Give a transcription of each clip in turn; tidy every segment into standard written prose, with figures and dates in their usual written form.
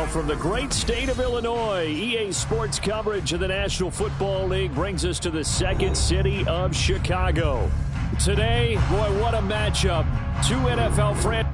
Now from the great state of Illinois, EA Sports coverage of the National Football League brings us to the second city of Chicago. Today, boy, what a matchup. Two NFL franchises.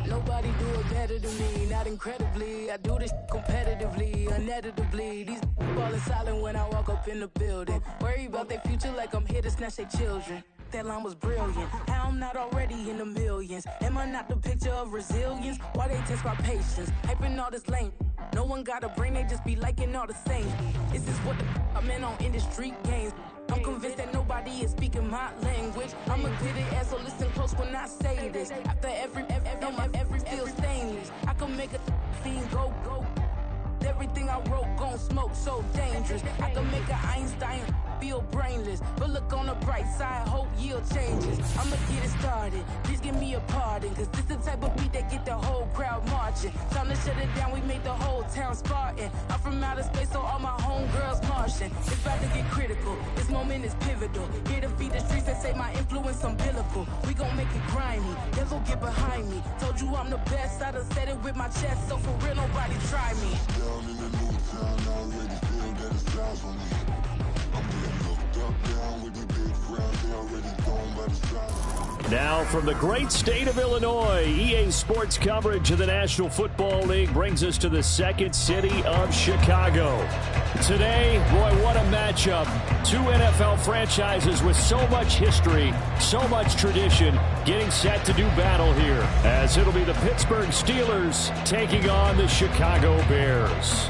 Nobody do it better than me, not incredibly. I do this competitively, uneditably. These falling silent when I walk up in the building. Worry about their future like I'm here to snatch their children. That line was brilliant. How I'm not already in the millions. Am I not the picture of resilience? Why they test my patience? Hyping all this lame. No one got a brain, they just be liking all the same. This is what the I'm in on industry games. I'm convinced that nobody is speaking my language. I'm a good ass, so listen close when I say this. After every feel stainless. I can make a fiend go. Everything I wrote gon' smoke, so dangerous. I can make an Einstein feel brainless. But look on the bright side, hope yield changes. I'ma get it started, please give me a pardon. Cause this the type of beat that get the whole crowd marching. Time to shut it down, we made the whole town Spartan. I'm from outer space, so all my homegirls Martian. It's about to get critical, this moment is pivotal. Here to feed the streets and say my influence umbilical. We gon' make it grimy, devil get behind me. Told you I'm the best, I done said it with my chest. So for real, nobody try me. Down in the new town, I already feel that it's eyes on me. I'm getting looked up, down with the big crowd, they already gone by the side. Now from the great state of Illinois, EA Sports coverage of the National Football League brings us to the second city of Chicago. Today, boy, what a matchup. Two NFL franchises with so much history, so much tradition, getting set to do battle here, as it'll be the Pittsburgh Steelers taking on the Chicago Bears.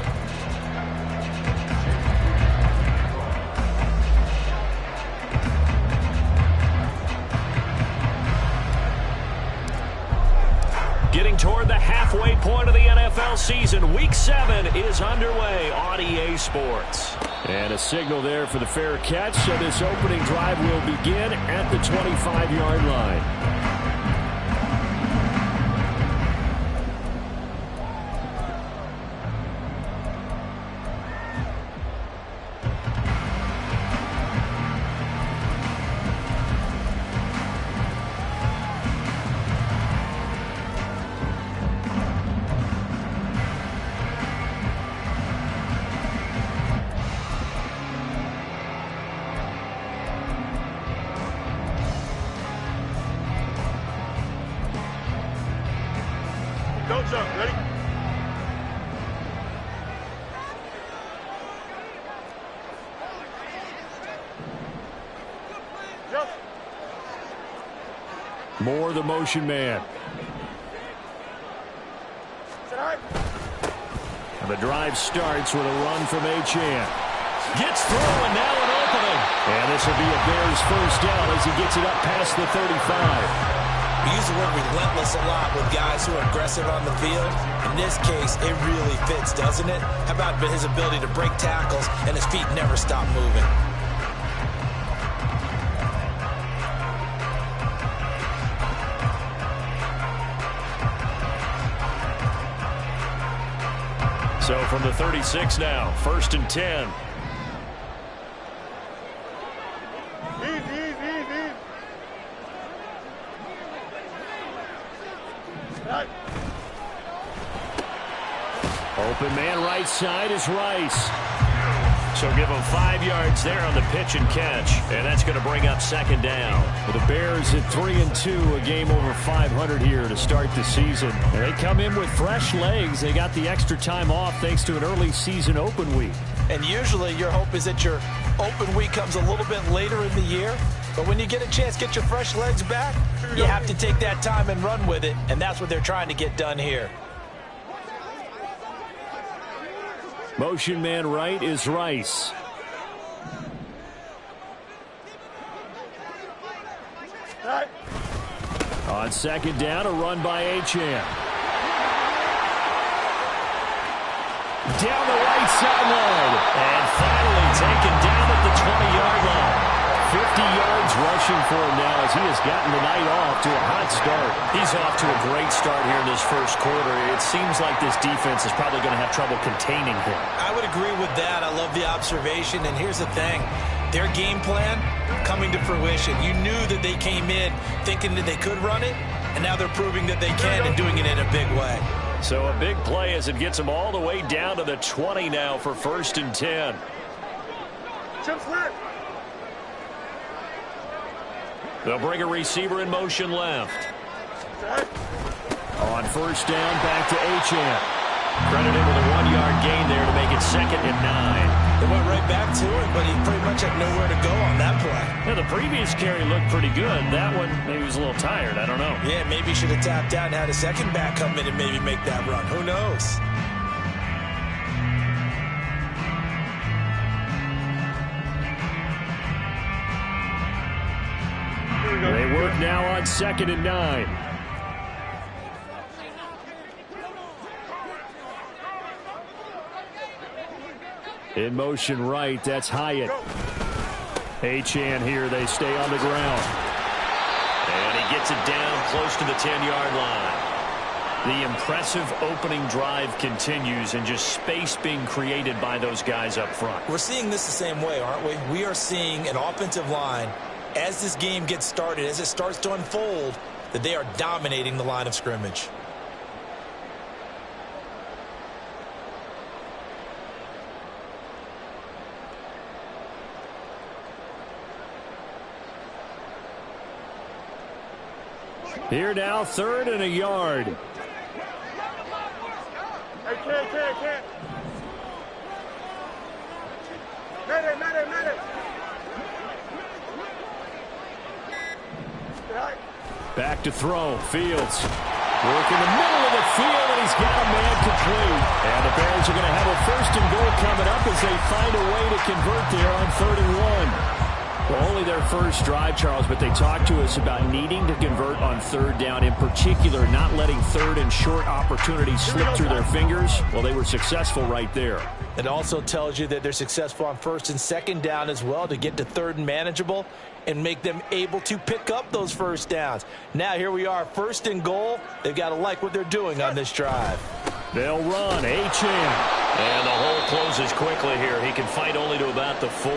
Getting toward the halfway point of the NFL season, Week 7 is underway on EA Sports. And a signal there for the fair catch, so this opening drive will begin at the 25-yard line. Coach up, ready? Jump. Moore, the motion man. And the drive starts with a run from Achane. Gets through, and now an opening. And this will be a Bears first down as he gets it up past the 35. We use the word relentless a lot with guys who are aggressive on the field. In this case, it really fits, doesn't it? How about his ability to break tackles and his feet never stop moving? So from the 36 now, 1st and 10. Open man right side is Rice. So give him 5 yards there on the pitch and catch. And that's going to bring up second down. Well, the Bears at 3-2, a game over 500 here to start the season. And they come in with fresh legs. They got the extra time off thanks to an early season open week. And usually your hope is that your open week comes a little bit later in the year. But when you get a chance to get your fresh legs back, you have to take that time and run with it. And that's what they're trying to get done here. Motion man right is Rice. On second down, a run by Achane. Down the right sideline. And finally taken down at the 20-yard line. 50 yards rushing for him now as he has gotten the night off to a hot start. He's off to a great start here in this first quarter. It seems like this defense is probably going to have trouble containing him. I would agree with that. I love the observation. And here's the thing. Their game plan coming to fruition. You knew that they came in thinking that they could run it, and now they're proving that they can and doing it in a big way. So a big play as it gets them all the way down to the 20 now for 1st and 10. They'll bring a receiver in motion left. On 1st down, back to Achane. Credit him with a 1-yard gain there to make it 2nd and 9. They went right back to it, but he pretty much had nowhere to go on that play. Yeah, the previous carry looked pretty good. That one, maybe he was a little tired. I don't know. Yeah, maybe he should have tapped out and had a second back come in and maybe make that run. Who knows? They work now on 2nd and 9. In motion right, that's Hyatt. Achane here, they stay on the ground. And he gets it down close to the 10-yard line. The impressive opening drive continues and just space being created by those guys up front. We're seeing this the same way, aren't we? We are seeing an offensive line, as this game gets started, as it starts to unfold, that they are dominating the line of scrimmage. Here now, 3rd and a yard. Hey, can't. Medic. Back to throw. Fields. Work in the middle of the field, and he's got a man complete. And the Bears are going to have a 1st and goal coming up as they find a way to convert there on 3rd and 1. Well, only their first drive, Charles, but they talked to us about needing to convert on 3rd down, in particular not letting 3rd and short opportunities slip through their fingers. Well, they were successful right there. It also tells you that they're successful on 1st and 2nd down as well to get to 3rd and manageable and make them able to pick up those 1st downs. Now here we are, 1st and goal. They've got to like what they're doing on this drive. They'll run. Achane. And the hole closes quickly here. He can fight only to about the 4.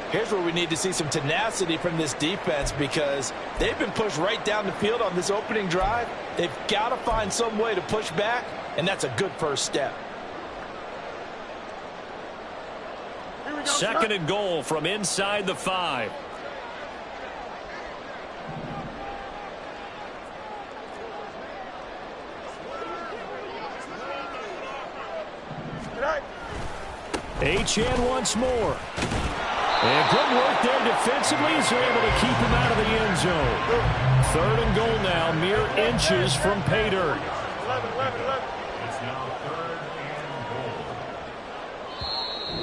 Here's where we need to see some tenacity from this defense because they've been pushed right down the field on this opening drive. They've got to find some way to push back, and that's a good first step. 2nd and goal from inside the 5. Achane once more. And good work there defensively as they're able to keep him out of the end zone. 3rd and goal now, mere inches from pay dirt. 11.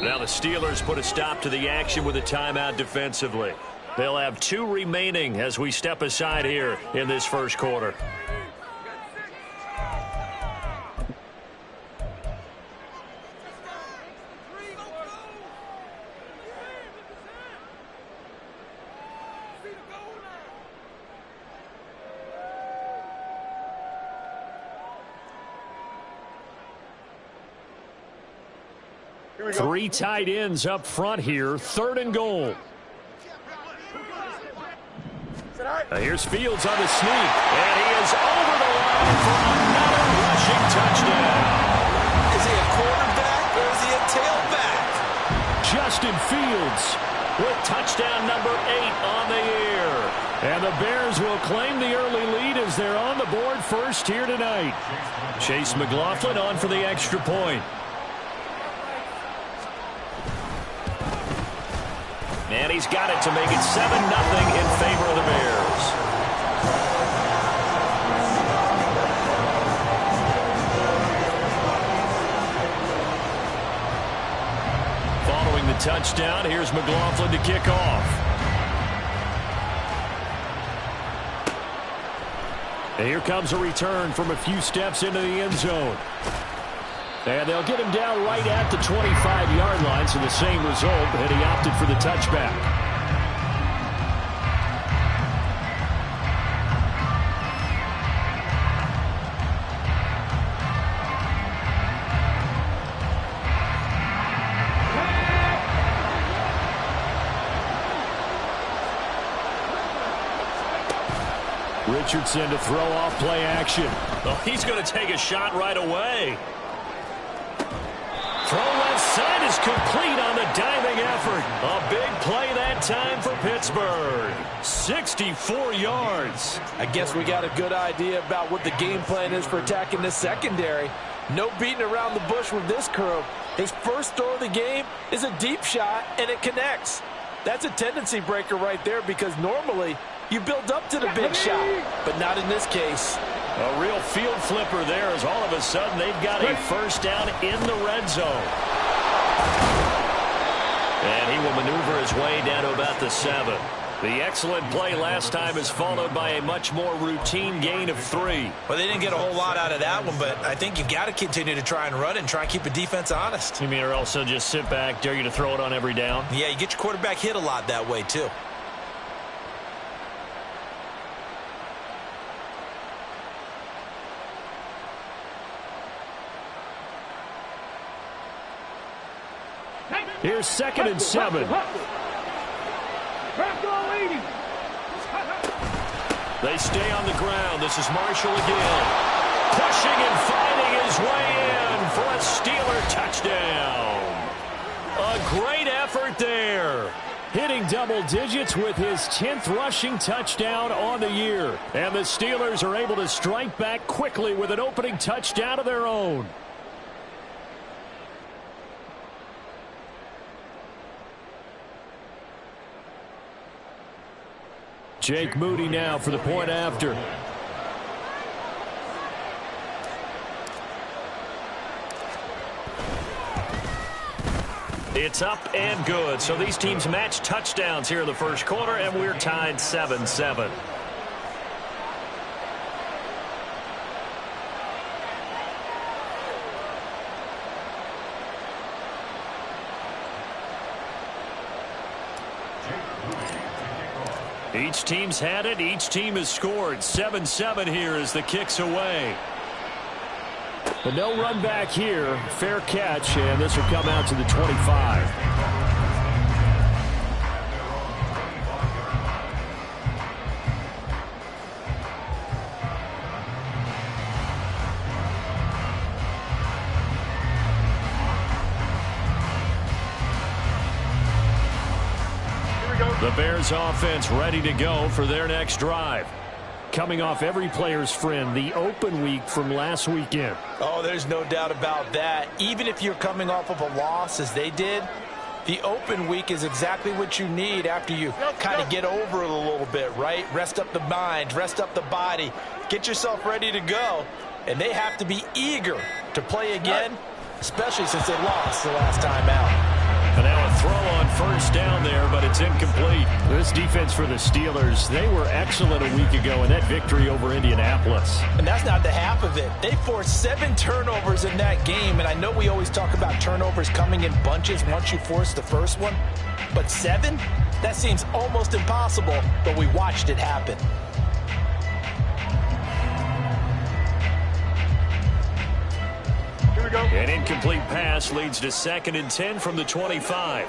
Now the Steelers put a stop to the action with a timeout defensively. They'll have 2 remaining as we step aside here in this first quarter. Three tight ends up front here. 3rd and goal. Here's Fields on the sneak. And he is over the line for another rushing touchdown. Is he a quarterback or is he a tailback? Justin Fields with touchdown number 8 on the year. And the Bears will claim the early lead as they're on the board first here tonight. Chase McLaughlin on for the extra point. And he's got it to make it 7-0 in favor of the Bears. Following the touchdown, here's McLaughlin to kick off. And here comes a return from a few steps into the end zone. And they'll get him down right at the 25-yard line, so the same result, and he opted for the touchback. Richardson to throw off play action. Oh, he's going to take a shot right away. Throw left side is complete on the diving effort. A big play that time for Pittsburgh. 64 yards. I guess we got a good idea about what the game plan is for attacking this secondary. No beating around the bush with this crew. His first throw of the game is a deep shot, and it connects. That's a tendency breaker right there, because normally you build up to the big shot, but not in this case. A real field flipper there, as all of a sudden they've got a first down in the red zone. And he will maneuver his way down to about the 7. The excellent play last time is followed by a much more routine gain of 3. Well, they didn't get a whole lot out of that one, but I think you've got to continue to try and run and try and keep the defense honest. You mean, or also just sit back, dare you to throw it on every down? Yeah, you get your quarterback hit a lot that way, too. Here's 2nd and 7. They stay on the ground. This is Marshall again. Pushing and fighting his way in for a Steeler touchdown. A great effort there. Hitting double digits with his 10th rushing touchdown on the year. And the Steelers are able to strike back quickly with an opening touchdown of their own. Jake Moody now for the point after. It's up and good. So these teams match touchdowns here in the first quarter, and we're tied 7-7. Each team's had it. Each team has scored. 7-7 here as the kick's away. But no run back here. Fair catch, and this will come out to the 25. The Bears offense ready to go for their next drive. Coming off every player's friend, the open week from last weekend. Oh, there's no doubt about that. Even if you're coming off of a loss as they did, the open week is exactly what you need after you kind of get over it a little bit, right? Rest up the mind, rest up the body, get yourself ready to go. And they have to be eager to play again, especially since they lost the last time out. And now a throw on first down there, but it's incomplete. This defense for the Steelers, they were excellent a week ago in that victory over Indianapolis. And that's not the half of it. They forced 7 turnovers in that game, and I know we always talk about turnovers coming in bunches once you force the first one, but 7? That seems almost impossible, but we watched it happen. An incomplete pass leads to 2nd and 10 from the 25.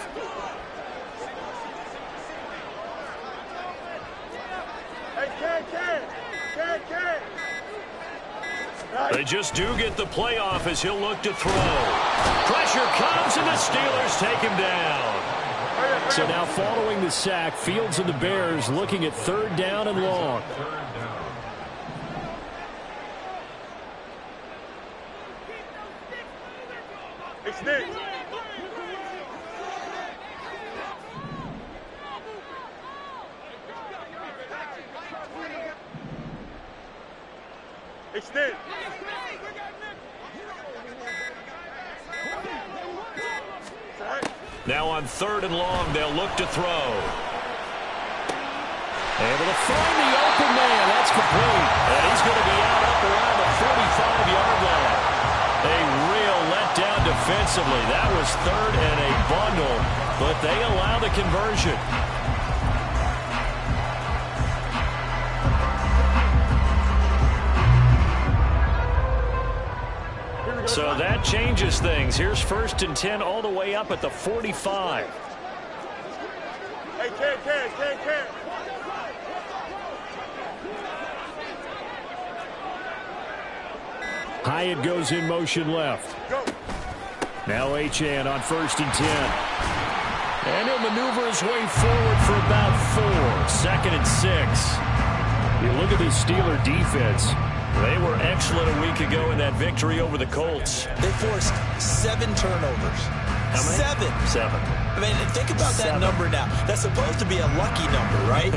They just do get the playoff as he'll look to throw. Pressure comes, and the Steelers take him down. So now following the sack, Fields and the Bears looking at 3rd down and long. It's Nick. It's Nick. Now on 3rd and long, they'll look to throw. Able to find the open man. That's complete. And he's going to be out up around the 45-yard line. A real letdown defensively. That was third and a bundle, but they allow the conversion. So that changes things. Here's 1st and 10 all the way up at the 45. Hey, Ken. Hyatt goes in motion left. Go. Now Achane on 1st and 10. And he'll maneuver his way forward for about 4. 2nd and 6. You look at this Steeler defense. They were excellent a week ago in that victory over the Colts. They forced 7 turnovers. How many? 7. I mean, think about that number now. That's supposed to be a lucky number, right?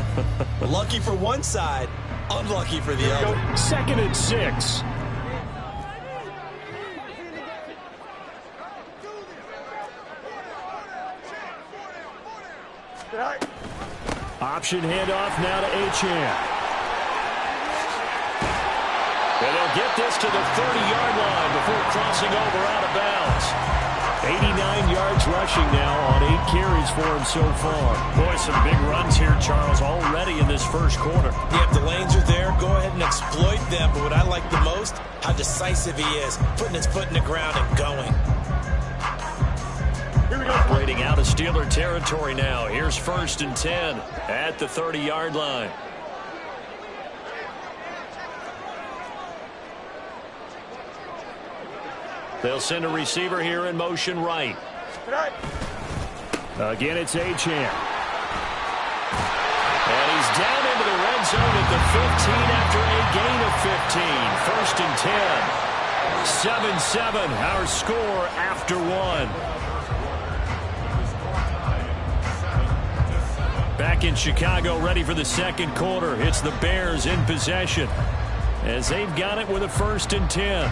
Lucky for one side, unlucky for the other. 2nd and 6. Option handoff now to Achane. And they'll get this to the 30-yard line before crossing over out of bounds. 89 yards rushing now on 8 carries for him so far. Boy, some big runs here, Charles, already in this first quarter. Yeah, if the lanes are there, go ahead and exploit them. But what I like the most, how decisive he is, putting his foot in the ground and going. Operating out of Steeler territory now. Here's 1st and 10 at the 30-yard line. They'll send a receiver here in motion right. Again, it's Achane. And he's down into the red zone at the 15 after a gain of 15. 1st and 10. 7-7, our score after 1. Back in Chicago, ready for the second quarter. It's the Bears in possession as they've got it with a 1st and 10.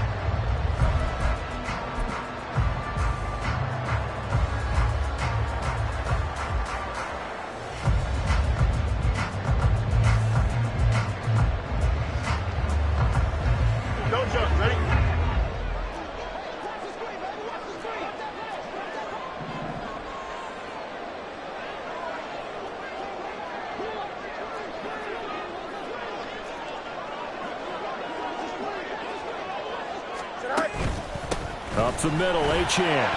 Up the middle, Achane.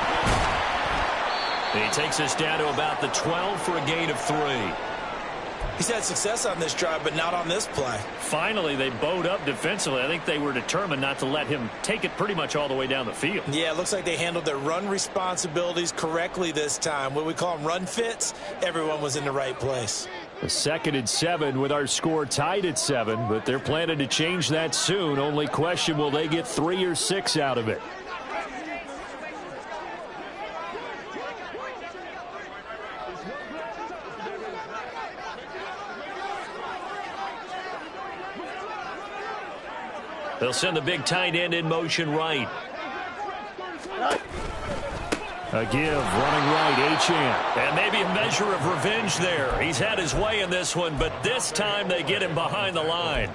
He takes us down to about the 12 for a gain of 3. He's had success on this drive, but not on this play. Finally, they bowed up defensively. I think they were determined not to let him take it pretty much all the way down the field. Yeah, it looks like they handled their run responsibilities correctly this time. What we call them run fits, everyone was in the right place. The 2nd and 7 with our score tied at 7, but they're planning to change that soon. Only question, will they get 3 or 6 out of it? They'll send the big tight end in motion right. A give, running right, Achane. And maybe a measure of revenge there. He's had his way in this one, but this time they get him behind the line.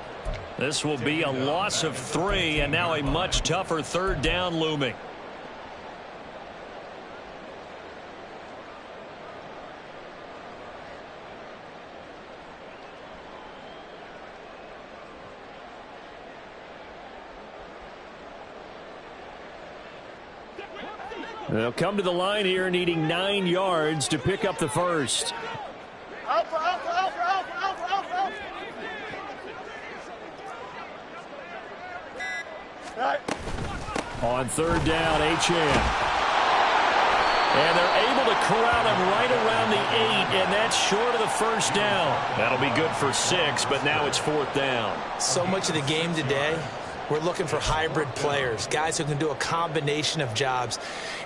This will be a loss of 3, and now a much tougher 3rd down looming. They'll come to the line here needing 9 yards to pick up the first. Alpha. Right. On 3rd down, Achane. And they're able to corral him right around the 8, and that's short of the first down. That'll be good for 6, but now it's 4th down. So much of the game today, we're looking for hybrid players, guys who can do a combination of jobs.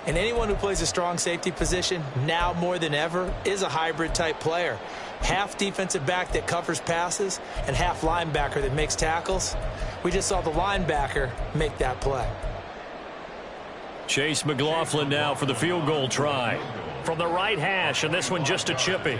And anyone who plays a strong safety position, now more than ever, is a hybrid type player. Half defensive back that covers passes and half linebacker that makes tackles. We just saw the linebacker make that play. Chase McLaughlin now for the field goal try. From the right hash, and this one just a chippy.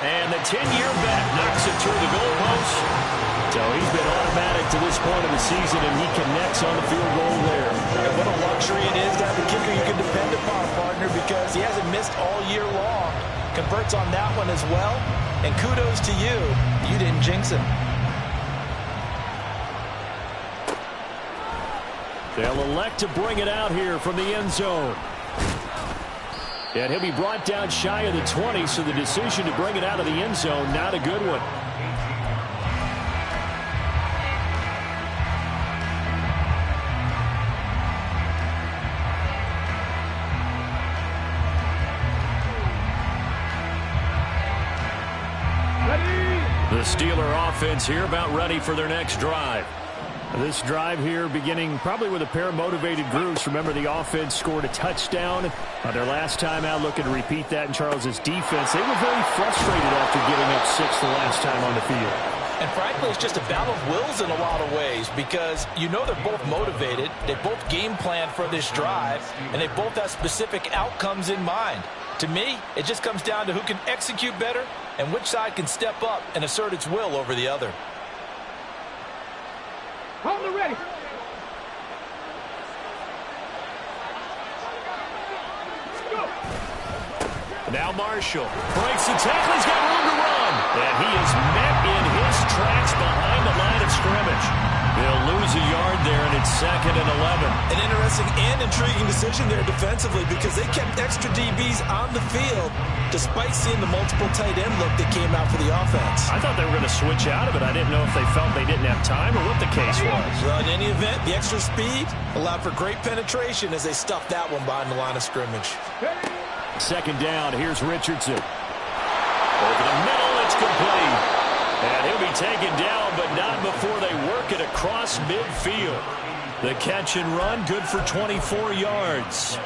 And the 10-year bet knocks it through the goalpost. So he's been automatic to this point of the season, and he connects on the field goal there. And what a luxury it is to have a kicker you can depend upon, partner, because he hasn't missed all year long. Converts on that one as well. And kudos to you. You didn't jinx him. They'll elect to bring it out here from the end zone. And he'll be brought down shy of the 20, so the decision to bring it out of the end zone, not a good one. The Steeler offense here about ready for their next drive. This drive here beginning probably with a pair of motivated groups. Remember, the offense scored a touchdown their last time out. Looking to repeat that in Charles's defense. They were very frustrated after giving up 6 the last time on the field. And frankly, it's just a battle of wills in a lot of ways because you know they're both motivated. They both game plan for this drive, and they both have specific outcomes in mind. To me, it just comes down to who can execute better and which side can step up and assert its will over the other. Hold it ready. Now Marshall breaks the tackle. He's got room to run. And he is met in his tracks behind the line of scrimmage. They'll lose a yard there, and it's 2nd and 11. An interesting and intriguing decision there defensively because they kept extra DBs on the field despite seeing the multiple tight end look that came out for the offense. I thought they were going to switch out of it. I didn't know if they felt they didn't have time or what the case was. Well, in any event, the extra speed allowed for great penetration as they stuffed that one behind the line of scrimmage. 2nd down. Here's Richardson. Over the middle, it's complete. And he'll be taken down, but not before they work it across midfield. The catch and run, good for 24 yards.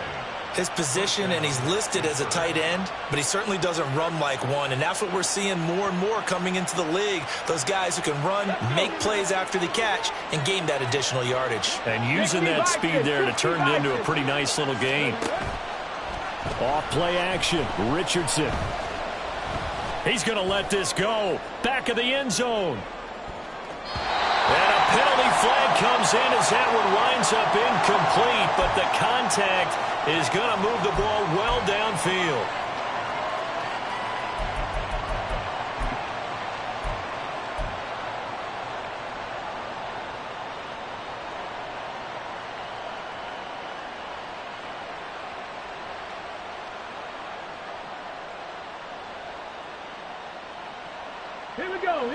His position, and he's listed as a tight end, but he certainly doesn't run like one, and that's what we're seeing more and more coming into the league. Those guys who can run, make plays after the catch, and gain that additional yardage. And using that speed there to turn it into a pretty nice little game. Off play action, Richardson. He's going to let this go. Back of the end zone. And a penalty flag comes in as that one winds up incomplete, but the contact is going to move the ball well downfield.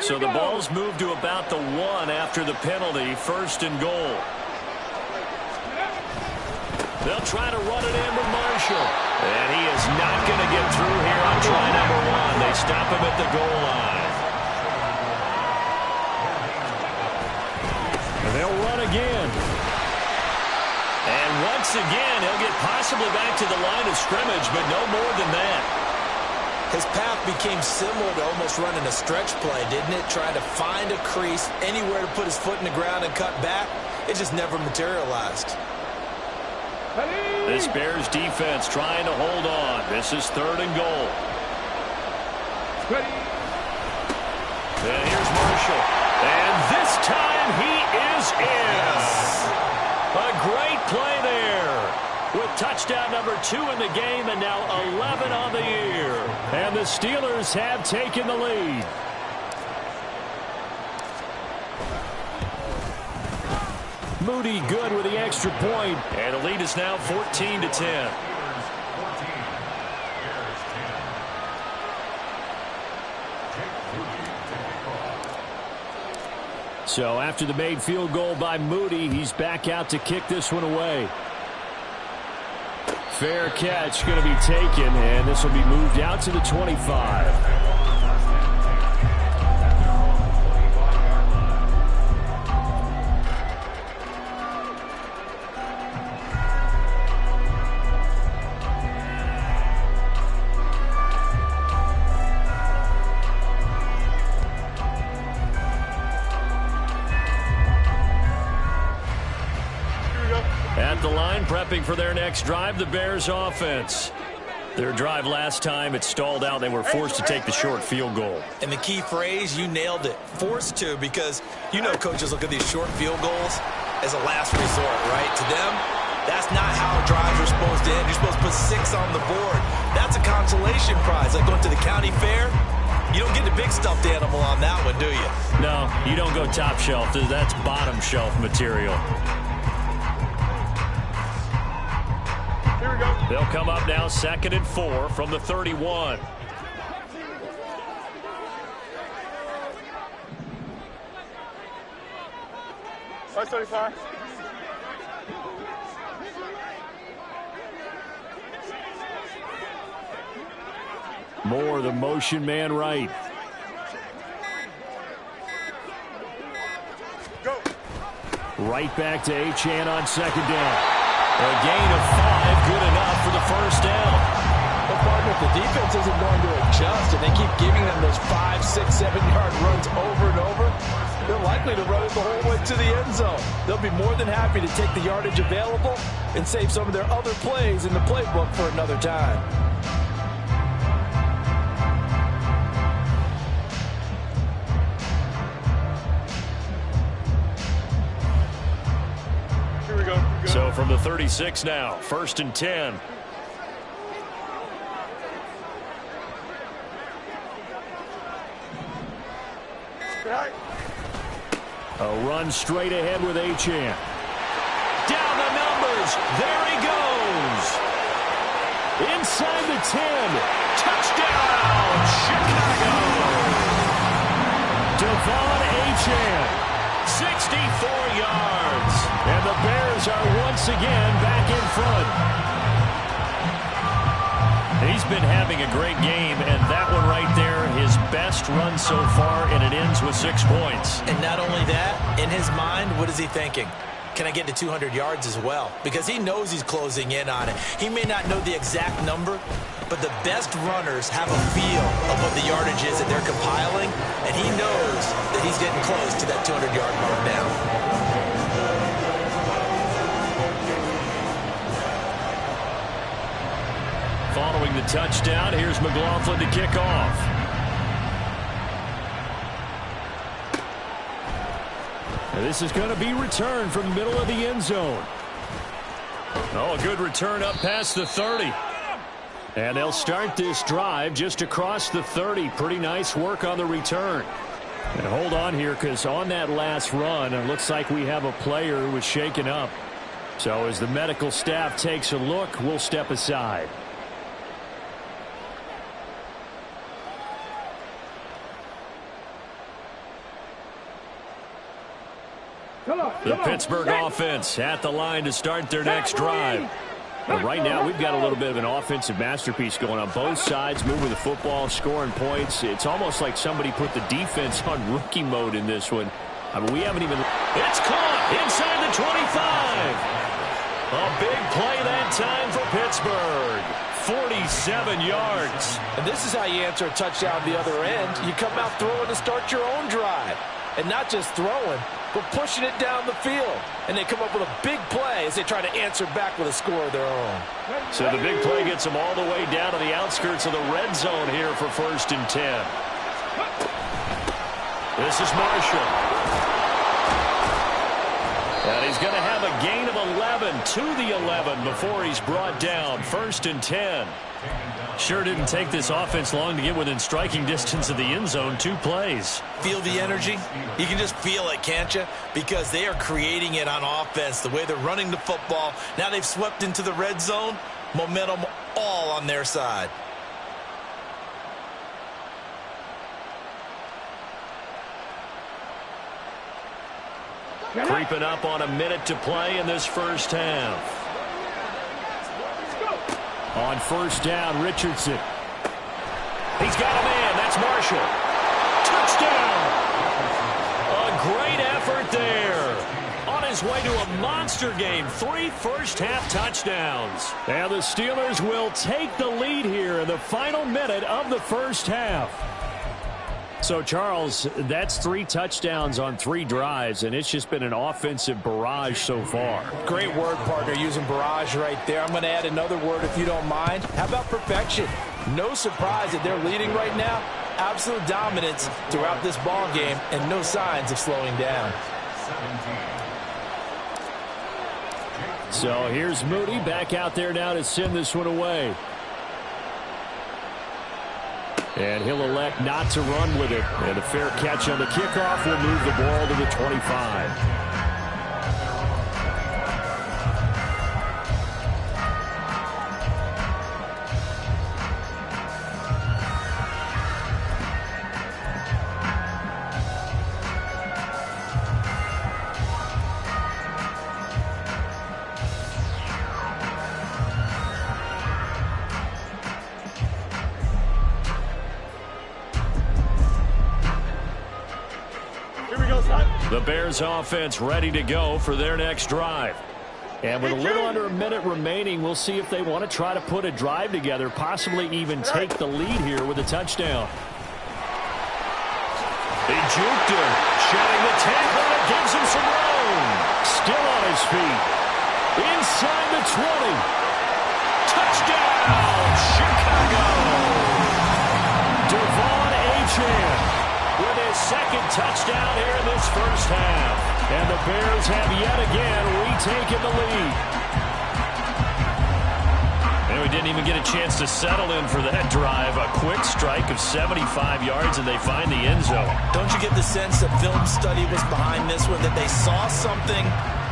So the ball's moved to about the 1 after the penalty. 1st and goal. They'll try to run it in with Marshall. And he is not going to get through here on try number 1. They stop him at the goal line. And they'll run again. And once again, he'll get possibly back to the line of scrimmage, but no more than that. His path became similar to almost running a stretch play, didn't it? Trying to find a crease, anywhere to put his foot in the ground and cut back. It just never materialized. This Bears defense trying to hold on. This is 3rd and goal. And here's Marshall. And this time he is in. Yes. A great play there. With touchdown number 2 in the game and now 11 on the year. And the Steelers have taken the lead. Moody good with the extra point. And the lead is now 14-10. So after the made field goal by Moody, he's back out to kick this one away. Fair catch going to be taken, and this will be moved out to the 25. At the line, prepping for their next drive, the Bears offense. Their drive last time, it stalled out. They were forced to take the short field goal. And the key phrase, you nailed it, forced to, because you know coaches look at these short field goals as a last resort, right? To them, that's not how drives are supposed to end. You're supposed to put 6 on the board. That's a consolation prize. Like going to the county fair, you don't get the big stuffed animal on that one, do you? No, you don't go top shelf. That's bottom shelf material. Here we go. They'll come up now 2nd and 4 from the 31. Right 35. Moore, the motion man right. Go. Right back to Achane on 2nd down. A gain of 5, good enough for the first down. But partner, if the defense isn't going to adjust and they keep giving them those 5, 6, 7-yard runs over and over, they're likely to run it the whole way to the end zone. They'll be more than happy to take the yardage available and save some of their other plays in the playbook for another time. Here we go. So from the 36 now, 1st and 10. Right. A run straight ahead with Achane. Down the numbers. There he goes. Inside the 10. Touchdown, Chicago. Devon Achane, 64 yards. And the Bears are once again back in front. He's been having a great game, and that one right there, his best run so far, and it ends with 6 points. And not only that, in his mind, what is he thinking? Can I get to 200 yards as well? Because he knows he's closing in on it. He may not know the exact number, but the best runners have a feel of what the yardage is that they're compiling, and he knows that he's getting close to that 200-yard mark now. Following the touchdown, here's McLaughlin to kick off. And this is going to be returned from the middle of the end zone. Oh, a good return up past the 30. And they'll start this drive just across the 30. Pretty nice work on the return. And hold on here, because on that last run, it looks like we have a player who was shaken up. So as the medical staff takes a look, we'll step aside. The Pittsburgh offense at the line to start their next drive. But right now, we've got a little bit of an offensive masterpiece going on. Both sides moving the football, scoring points. It's almost like somebody put the defense on rookie mode in this one. I mean, we haven't even... It's caught inside the 25. A big play that time for Pittsburgh. 47 yards. And this is how you answer a touchdown the other end. You come out throwing to start your own drive. And not just throwing, but pushing it down the field. And they come up with a big play as they try to answer back with a score of their own. So the big play gets them all the way down to the outskirts of the red zone here for 1st and 10. This is Marshall. And he's going to have a gain of 11 to the 11 before he's brought down. 1st and 10. Sure didn't take this offense long to get within striking distance of the end zone. 2 plays. Feel the energy? You can just feel it, can't you? Because they are creating it on offense, the way they're running the football. Now they've swept into the red zone. Momentum all on their side. Creeping up on a minute to play in this first half. On 1st down, Richardson. He's got a man. That's Marshall. Touchdown! A great effort there. On his way to a monster game. 3 first-half touchdowns. And the Steelers will take the lead here in the final minute of the first half. So, Charles, that's 3 touchdowns on 3 drives, and it's just been an offensive barrage so far. Great word, partner, using barrage right there. I'm going to add another word if you don't mind. How about perfection? No surprise that they're leading right now. Absolute dominance throughout this ball game and no signs of slowing down. So here's Moody back out there now to send this one away. And he'll elect not to run with it. And a fair catch on the kickoff will move the ball to the 25. The Bears offense ready to go for their next drive. And with a little under a minute remaining, we'll see if they want to try to put a drive together, possibly even take the lead here with a touchdown. They juked him, shedding the tackle that gives him some room. Still on his feet. Inside the 20. Touchdown, Chicago. Devon Achane with his second touchdown here in this first half. And the Bears have yet again retaken the lead. And we didn't even get a chance to settle in for that drive. A quick strike of 75 yards, and they find the end zone. Don't you get the sense that film study was behind this one, that they saw something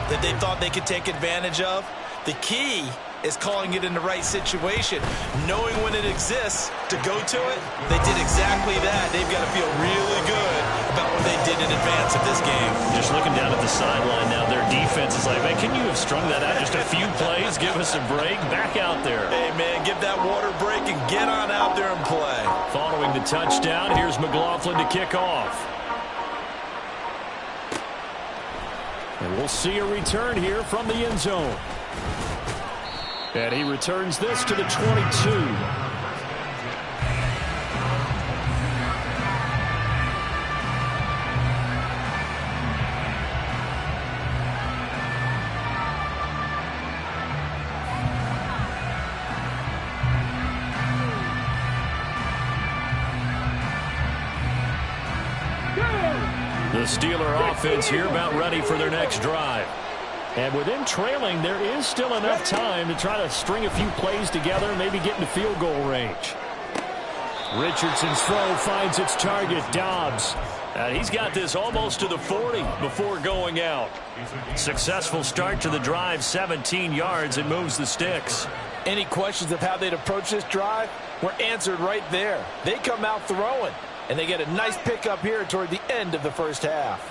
that they thought they could take advantage of? The key is calling it in the right situation, knowing when it exists to go to it. They did exactly that. They've got to feel really good about what they did in advance of this game. Just looking down at the sideline now, their defense is like, man, can you have strung that out just a few plays? Give us a break. Back out there. Hey, man, give that water break and get on out there and play. Following the touchdown, here's McLaughlin to kick off. And we'll see a return here from the end zone. And he returns this to the 22. The Steeler offense here about ready for their next drive. And with them trailing, there is still enough time to try to string a few plays together, maybe get into field goal range. Richardson's throw finds its target, Dobbs. And he's got this almost to the 40 before going out. Successful start to the drive, 17 yards, and moves the sticks. Any questions of how they'd approach this drive were answered right there. They come out throwing, and they get a nice pickup here toward the end of the first half.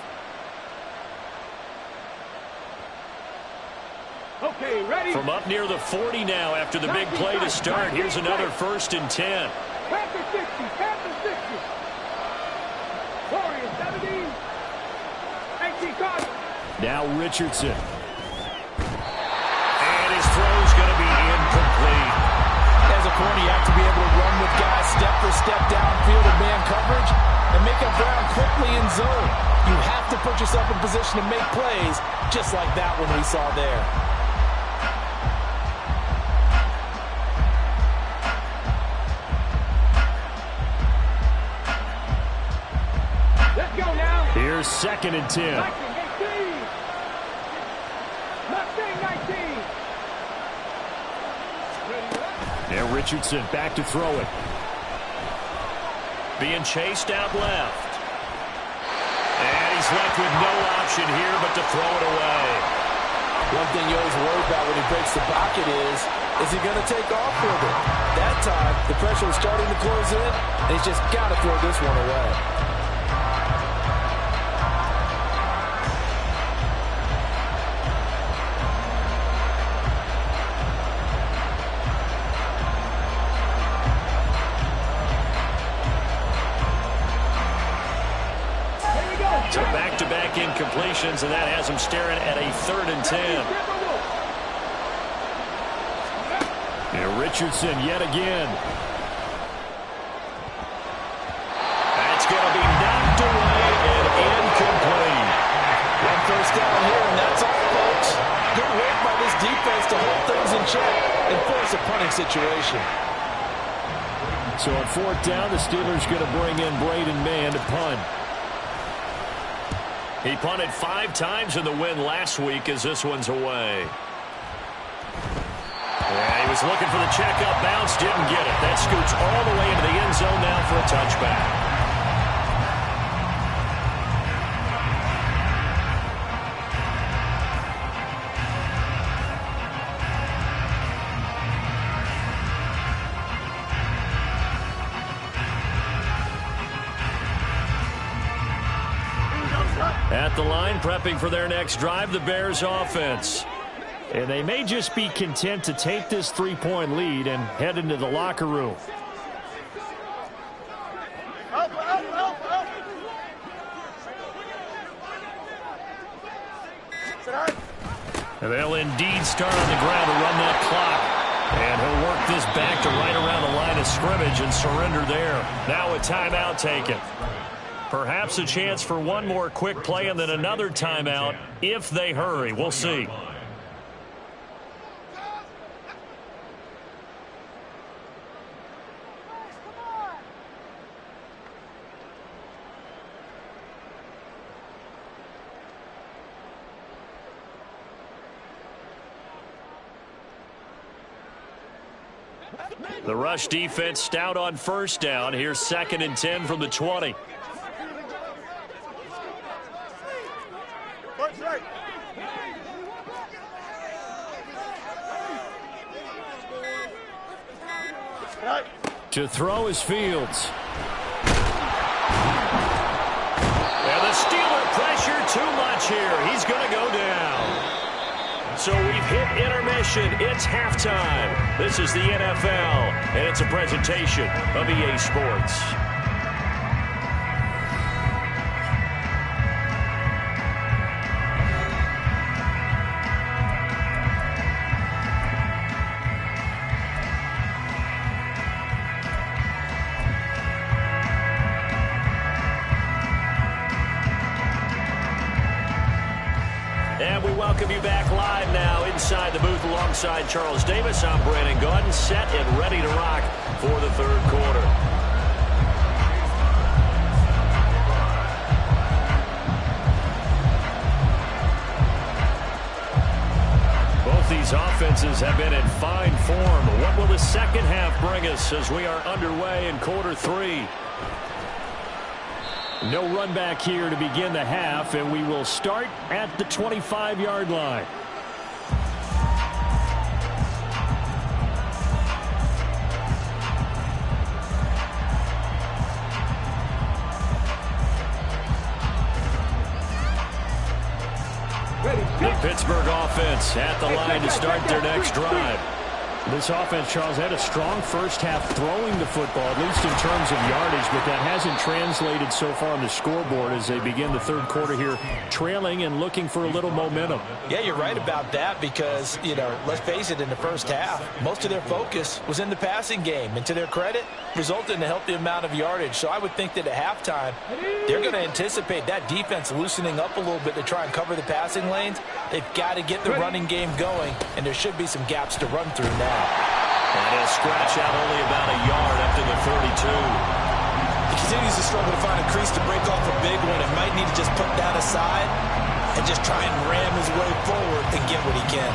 Okay, ready? From up near the 40 now after the big play to start. Here's another 1st and 10. Panther 60, Panther 60. Warriors 17. 18 cards. Now Richardson. And his throw's going to be incomplete. As a corner, you have to be able to run with guys step for step downfield in man coverage and make up ground quickly in zone. You have to put yourself in position to make plays just like that one we saw there. Let's go now. Here's 2nd and 10. 19. And Richardson back to throw it. Being chased out left. And he's left with no option here but to throw it away. One thing you always worry about when he breaks the pocket is he going to take off with it? That time, the pressure was starting to close in, and he's just got to throw this one away. So back-to-back incompletions, and that has him staring at a 3rd and 10. And Richardson yet again. That's going to be hold things in check and force a punting situation. So on fourth down, the Steelers going to bring in Braden Mann to punt. He punted 5 times in the win last week as this one's away. Yeah, he was looking for the checkup bounce, didn't get it. That scoots all the way into the end zone now for a touchback. At the line, prepping for their next drive, the Bears offense. And they may just be content to take this 3-point lead and head into the locker room. And they'll indeed start on the ground to run that clock. And he'll work this back to right around the line of scrimmage and surrender there. Now a timeout taken. Perhaps a chance for one more quick play and then another timeout if they hurry. We'll see. The rush defense stout on first down. Here's 2nd and 10 from the 20. To throw is Fields. And the Steeler pressure too much here. He's going to go down. So we've hit intermission. It's halftime. This is the NFL, and it's a presentation of EA Sports. And we welcome you back live now inside the booth alongside Charles Davis. I'm Brandon Gaudin, set and ready to rock for the third quarter. Both these offenses have been in fine form. What will the second half bring us as we are underway in quarter 3? No run back here to begin the half, and we will start at the 25-yard line. The Pittsburgh offense at the line to start their next drive. This offense, Charles, had a strong first half throwing the football, at least in terms of yardage, but that hasn't translated so far on the scoreboard as they begin the third quarter here, trailing and looking for a little momentum. Yeah, you're right about that because, let's face it, in the first half, most of their focus was in the passing game. And to their credit, resulted in a healthy amount of yardage. So I would think that at halftime, they're going to anticipate that defense loosening up a little bit to try and cover the passing lanes. They've got to get the running game going, and there should be some gaps to run through now. And he'll scratch out only about a yard up to the 32. He continues to struggle to find a crease to break off a big one and might need to just put that aside and just try and ram his way forward and get what he can.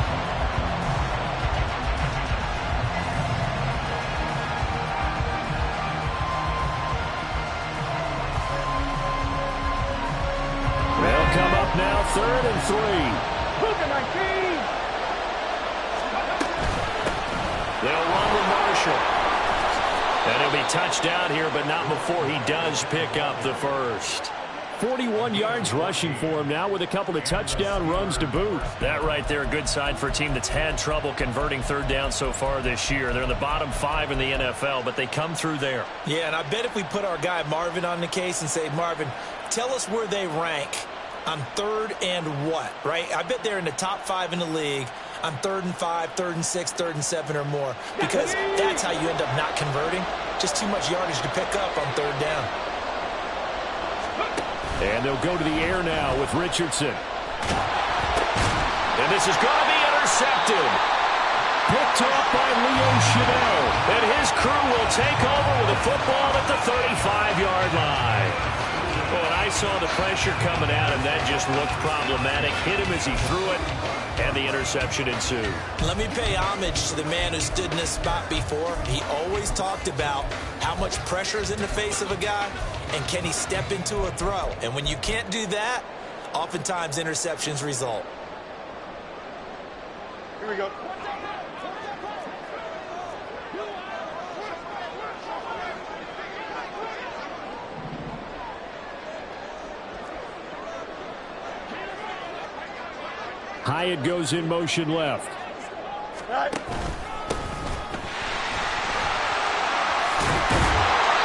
They'll come up now, 3rd and 3. They'll run with Marshall. And he'll be touchdown here, but not before he does pick up the first. 41 yards rushing for him now with a couple of touchdown runs to boot. That right there, a good sign for a team that's had trouble converting third down so far this year. They're in the bottom 5 in the NFL, but they come through there. Yeah, and I bet if we put our guy Marvin on the case and say, Marvin, tell us where they rank on 3rd and what, right? I bet they're in the top 5 in the league on 3rd and 5, 3rd and 6, 3rd and 7 or more, because that's how you end up not converting. Just too much yardage to pick up on 3rd down. And they'll go to the air now with Richardson. And this is going to be intercepted. picked off by Leo Chenal. And his crew will take over with the football at the 35-yard line. Well, when I saw the pressure coming at him, that just looked problematic. Hit him as he threw it, and the interception ensued. Let me pay homage to the man who stood in this spot before. He always talked about how much pressure is in the face of a guy, and can he step into a throw. And when you can't do that, oftentimes interceptions result. Here we go. Hyatt goes in motion left. Right.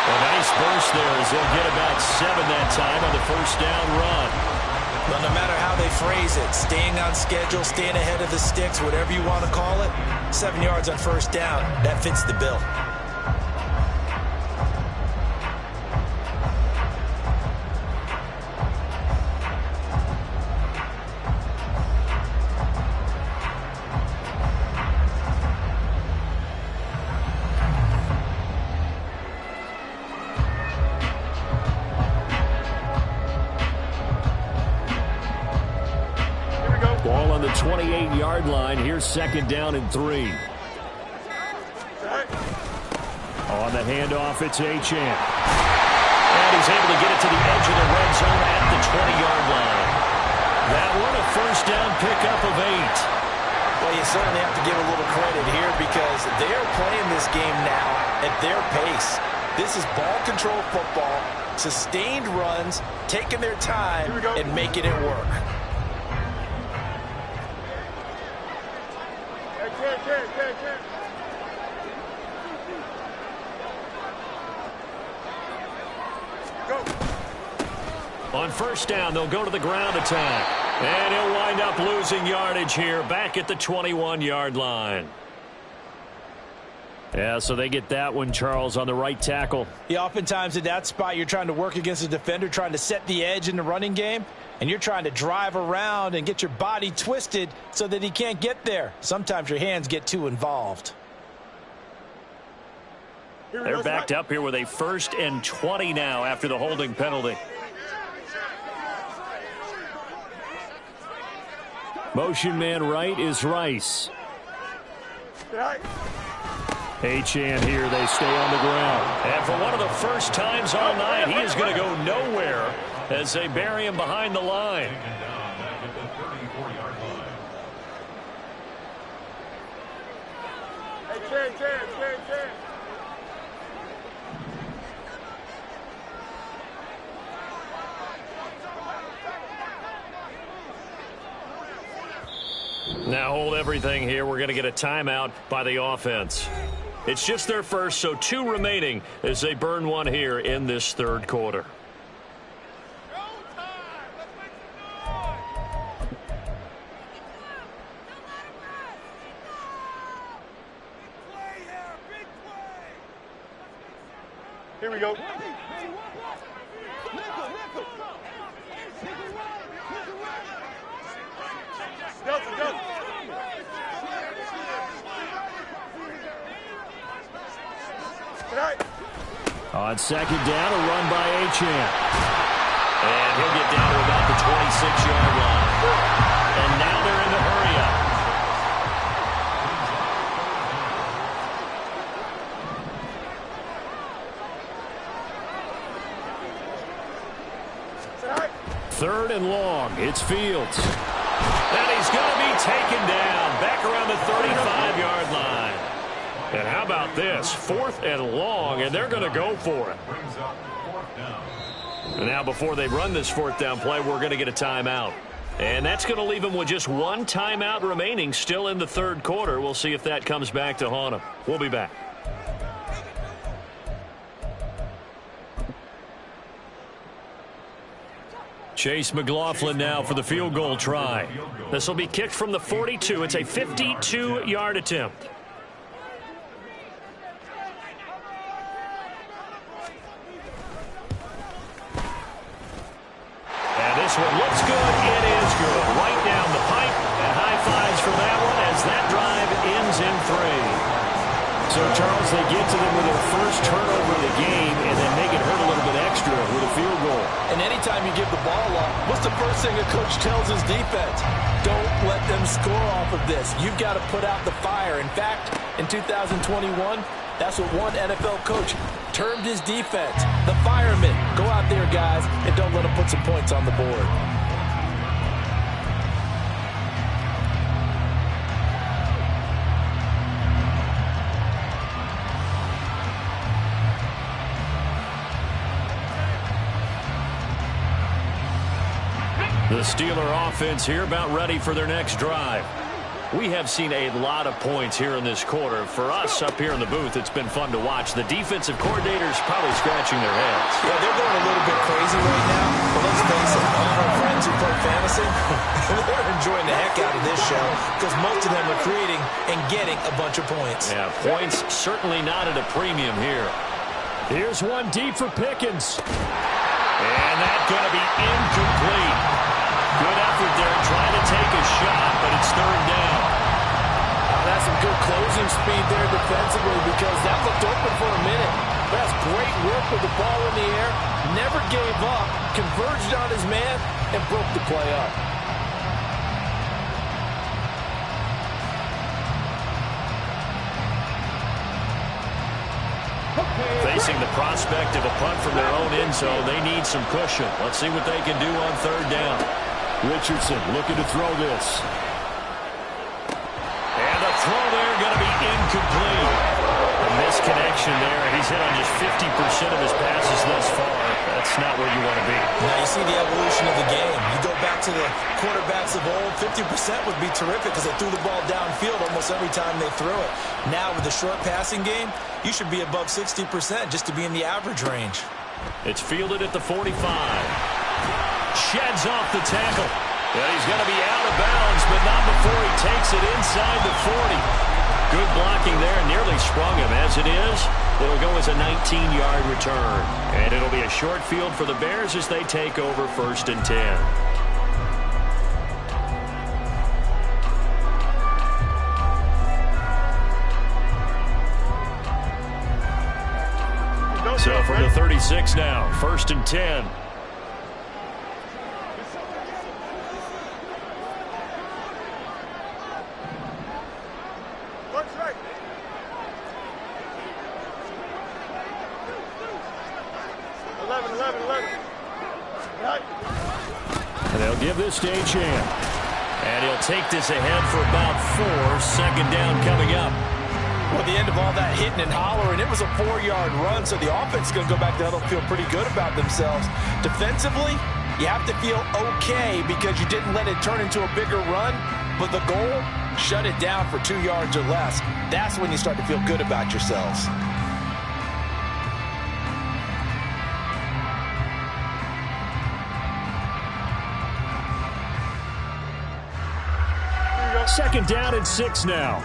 A nice burst there as they'll get about 7 that time on the first down run. Well, no matter how they phrase it, staying on schedule, staying ahead of the sticks, whatever you want to call it, 7 yards on first down, that fits the bill. Ball on the 28-yard line. Here's second down and 3. On the handoff, it's Achane. And he's able to get it to the edge of the red zone at the 20-yard line. That one a first down pickup of 8. Well, you certainly have to give a little credit here because they are playing this game now at their pace. This is ball control football, sustained runs, taking their time and making it work. On first down, they'll go to the ground attack. And he'll wind up losing yardage here back at the 21-yard line. Yeah, so they get that one, Charles, on the right tackle. Yeah, oftentimes in that spot, you're trying to work against a defender, trying to set the edge in the running game, and you're trying to drive around and get your body twisted so that he can't get there. Sometimes your hands get too involved. They're backed up here with a 1st and 20 now after the holding penalty. Motion man right is Rice. Achane here. They stay on the ground. And for one of the first times all night, he is going to go nowhere as they bury him behind the line. Now hold everything here. We're going to get a timeout by the offense. It's just their first, so 2 remaining as they burn one here in this third quarter. Here we go. On second down, a run by Achane. And he'll get down to about the 26-yard line. And now they're in the hurry-up. Third and long. It's Fields. And he's going to be taken down back around the 35-yard line. And how about this? 4th and long, and they're going to go for it. And now before they run this 4th down play, we're going to get a timeout. And that's going to leave them with just 1 timeout remaining still in the third quarter. We'll see if that comes back to haunt them. We'll be back. Chase McLaughlin now for the field goal try. This will be kicked from the 42. It's a 52-yard attempt. And this one looks good. It is good. Right down the pipe. And high fives for that one as that drive ends in So, Charles, they get to them with their first turnover of the game and then make it hurt a little bit extra with a field goal. And anytime you give the ball up, what's the first thing a coach tells his defense? Don't let them score off of this. You've got to put out the fire. In fact, in 2021, that's what one NFL coach termed his defense. The firemen. Go out there, guys, and don't let them put some points on the board. The Steeler offense here about ready for their next drive. We have seen a lot of points here in this quarter. For us up here in the booth, it's been fun to watch. The defensive coordinators probably scratching their heads. Yeah, they're going a little bit crazy right now. But let's face it, all of our friends who play fantasy, they're enjoying the heck out of this show because most of them are creating and getting a bunch of points. Yeah, points certainly not at a premium here. Here's one deep for Pickens. And that's going to be incomplete. Good effort there trying to take a shot, but it's third down. That's some good closing speed there defensively because that looked open for a minute. That's great work with the ball in the air. Never gave up, converged on his man, and broke the play up. Facing the prospect of a punt from their own end zone, they need some cushion. Let's see what they can do on third down. Richardson looking to throw this. And the throw there going to be incomplete. A misconnection there. He's hit on just 50% of his passes thus far. That's not where you want to be. Now you see the evolution of the game. You go back to the quarterbacks of old, 50% would be terrific because they threw the ball downfield almost every time they threw it. Now with the short passing game, you should be above 60% just to be in the average range. It's fielded at the 45. Sheds off the tackle. And he's going to be out of bounds, but not before he takes it inside the 40. Good blocking there, nearly sprung him. As it is, it'll go as a 19-yard return. And it'll be a short field for the Bears as they take over 1st and 10. So from the 36 now, 1st and 10. And they'll give this to Achane. And he'll take this ahead for about 4. Second down coming up. Well, the end of all that hitting and hollering, it was a 4-yard run, so the offense is going to go back there. They'll feel pretty good about themselves. Defensively, you have to feel okay because you didn't let it turn into a bigger run, but the goal, shut it down for 2 yards or less. That's when you start to feel good about yourselves. Second down and 6 now.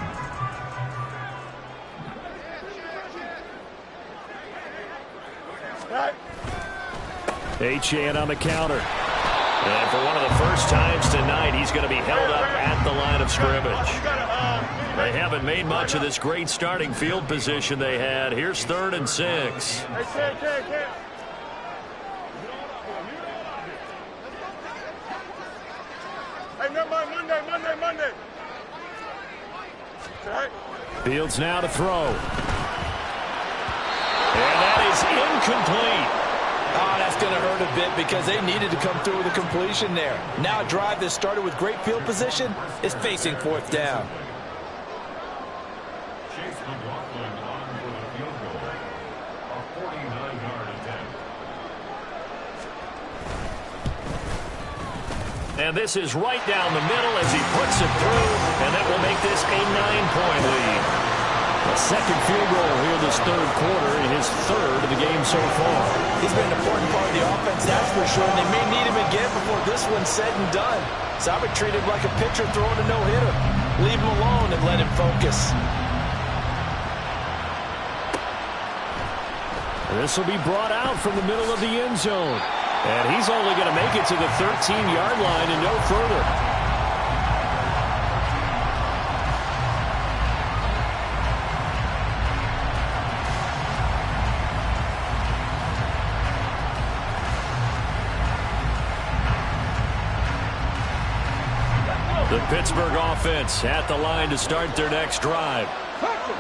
Achane on the counter. And for one of the first times tonight, he's going to be held up at the line of scrimmage. They haven't made much of this great starting field position they had. Here's 3rd and 6. Hey, no, Monday. Fields now to throw. And that is incomplete. Oh, that's going to hurt a bit because they needed to come through with a completion there. Now a drive that started with great field position is facing 4th down. Chase McLaughlin on for the field goal. A 49-yard attempt. And this is right down the middle as he puts it through, and that will make this a 9-point lead. A second field goal here this 3rd quarter, and his 3rd of the game so far. He's been an important part of the offense, that's for sure. And they may need him again before this one's said and done. So I would treat him like a pitcher throwing a no-hitter. Leave him alone and let him focus. This will be brought out from the middle of the end zone. And he's only going to make it to the 13-yard line and no further. The Pittsburgh offense at the line to start their next drive.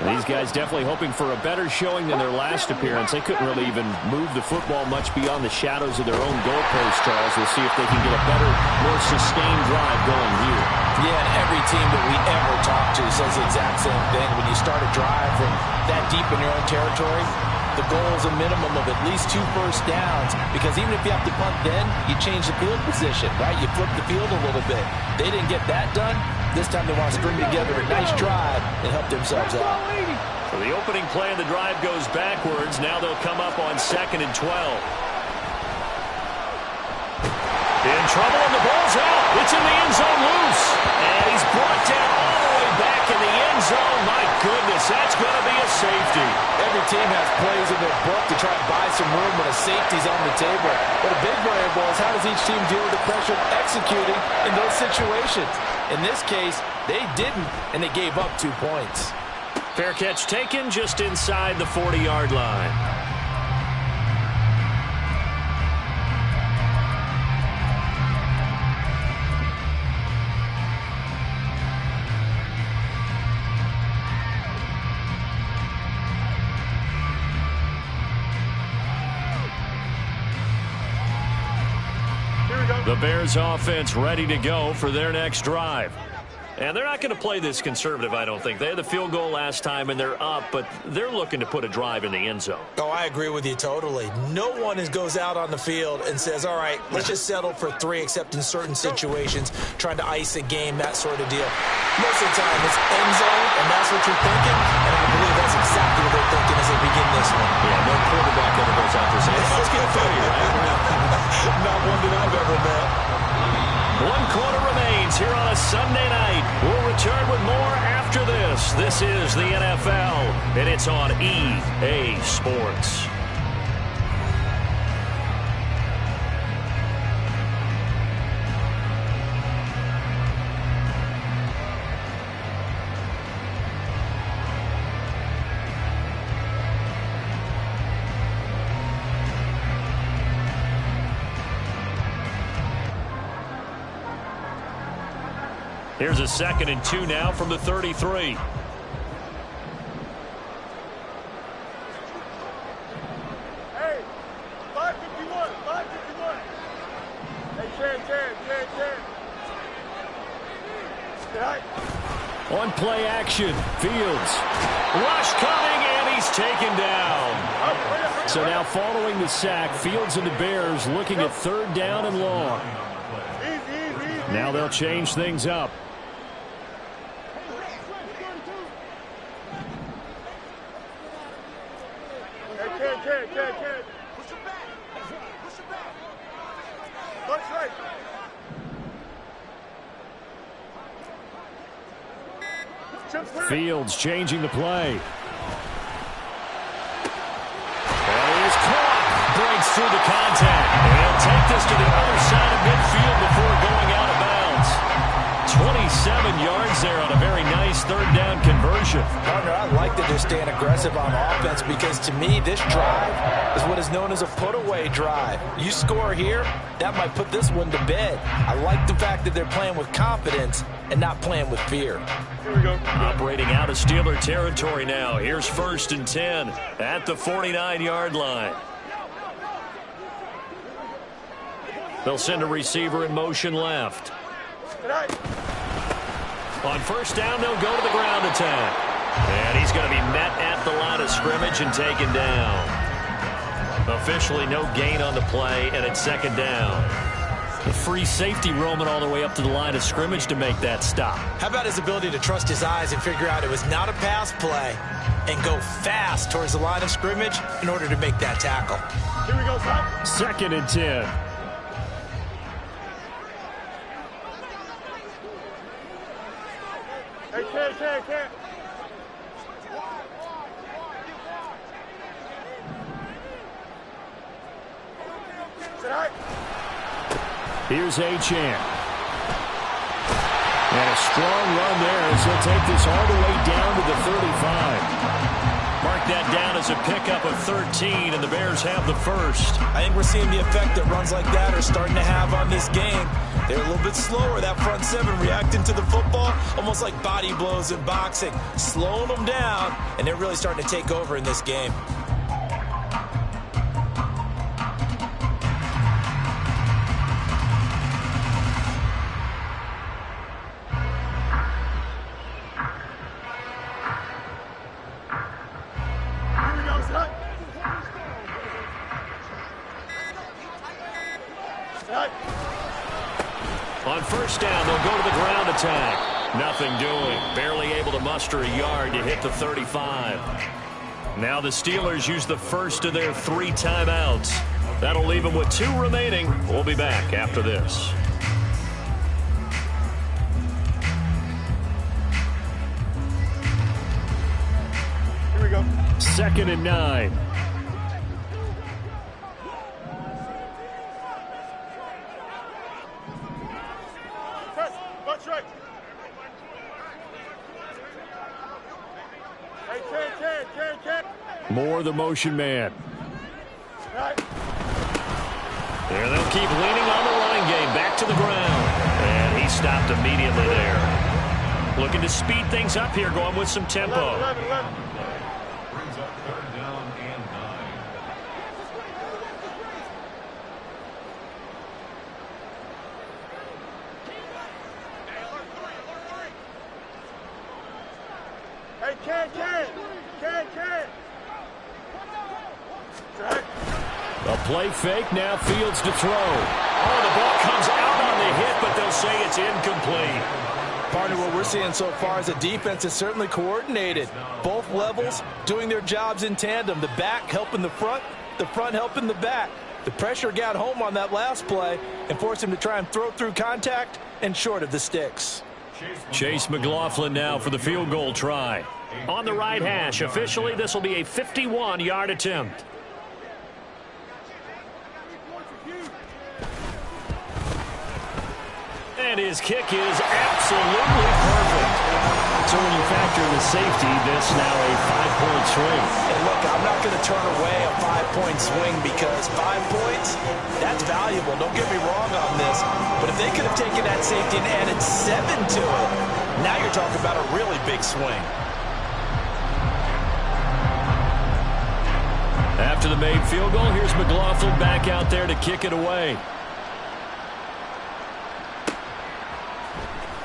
These guys definitely hoping for a better showing than their last appearance. They couldn't really even move the football much beyond the shadows of their own goalpost, Charles. We'll see if they can get a better, more sustained drive going here. Yeah, and every team that we ever talk to says the exact same thing. When you start a drive from that deep in your own territory, the goal is a minimum of at least 2 first downs, because even if you have to punt then, you change the field position, right? You flip the field a little bit. They didn't get that done. This time they want to string together a nice drive and help themselves out. So the opening play of the drive goes backwards. Now they'll come up on 2nd and 12. In trouble, and the ball's out. It's in the end zone loose. And he's brought down all the way back in the end zone. My goodness, that's going to be a safety. Every team has plays in their book to try to buy some room when a safety's on the table. But a big variable is how does each team deal with the pressure of executing in those situations. In this case, they didn't, and they gave up 2 points. Fair catch taken just inside the 40-yard line. The Bears offense ready to go for their next drive. And they're not going to play this conservative, I don't think. They had the field goal last time, and they're up, but they're looking to put a drive in the end zone. Oh, I agree with you totally. No one goes out on the field and says, all right, let's just settle for 3, except in certain situations, trying to ice a game, that sort of deal. Most of the time, it's end zone, and that's what you're thinking, and I believe that's exactly what they're thinking as they begin this one. Yeah, no quarterback ever goes out there saying, let's get 30, right? Not one that I've ever met. 1 quarter remains here on a Sunday night. We'll return with more after this. This is the NFL, and it's on EA Sports. Here's a 2nd and 2 now from the 33. Hey, 551, 551. Hey, Chad. On play action, Fields. Rush coming, and he's taken down. So now following the sack, Fields and the Bears looking at 3rd down and long. Now they'll change things up. Push it back. That's right. Fields changing the play. And he is caught. Breaks through the contact. And he'll take this to the other side of midfield before going out of bounds. 27 yards there on a very nice 3rd down conversion. Partner, I like that they're staying aggressive on offense, because to me, this drive is what is known as a put-away drive. You score here, that might put this one to bed. I like the fact that they're playing with confidence and not playing with fear. Here we go. Operating out of Steeler territory now. Here's 1st and 10 at the 49-yard line. They'll send a receiver in motion left. On 1st down, they'll go to the ground attack. And he's going to be met at the line of scrimmage and taken down. Officially no gain on the play, and it's 2nd down. A free safety roaming all the way up to the line of scrimmage to make that stop. How about his ability to trust his eyes and figure out it was not a pass play and go fast towards the line of scrimmage in order to make that tackle? Here we go, son. 2nd and 10. Hey, Ken. Here's Achane. And a strong run there as he'll take this all the way down to the 35. Mark, that down as a pickup of 13, and the Bears have the first. I think we're seeing the effect that runs like that are starting to have on this game. They're a little bit slower, that front seven, reacting to the football, almost like body blows in boxing, slowing them down, and they're really starting to take over in this game. On first down, they'll go to the ground attack. Nothing doing. Barely able to muster a yard to hit the 35. Now the Steelers use the first of their 3 timeouts. That'll leave them with 2 remaining. We'll be back after this. Here we go. 2nd and 9. Bunch right. Hey, Ken. Moore, the motion man. Right. And they'll keep leaning on the running game. Back to the ground. And he stopped immediately there. Looking to speed things up here, going with some tempo. 11. Brings up 3rd down and 9. Hey, Ken. Right. A play fake, now Fields to throw. Oh, the ball comes out on the hit, but they'll say it's incomplete. Partner, what we're seeing so far is the defense is certainly coordinated. Both levels doing their jobs in tandem. The back helping the front helping the back. The pressure got home on that last play and forced him to try and throw through contact and short of the sticks. Chase McLaughlin now for the field goal try. On the right hash, officially this will be a 51-yard attempt. And his kick is absolutely perfect. So when you factor in the safety, this now a 5-point swing. And look, I'm not going to turn away a 5-point swing because 5 points, that's valuable. Don't get me wrong on this. But if they could have taken that safety and added 7 to it, now you're talking about a really big swing. After the made field goal, here's McLaughlin back out there to kick it away.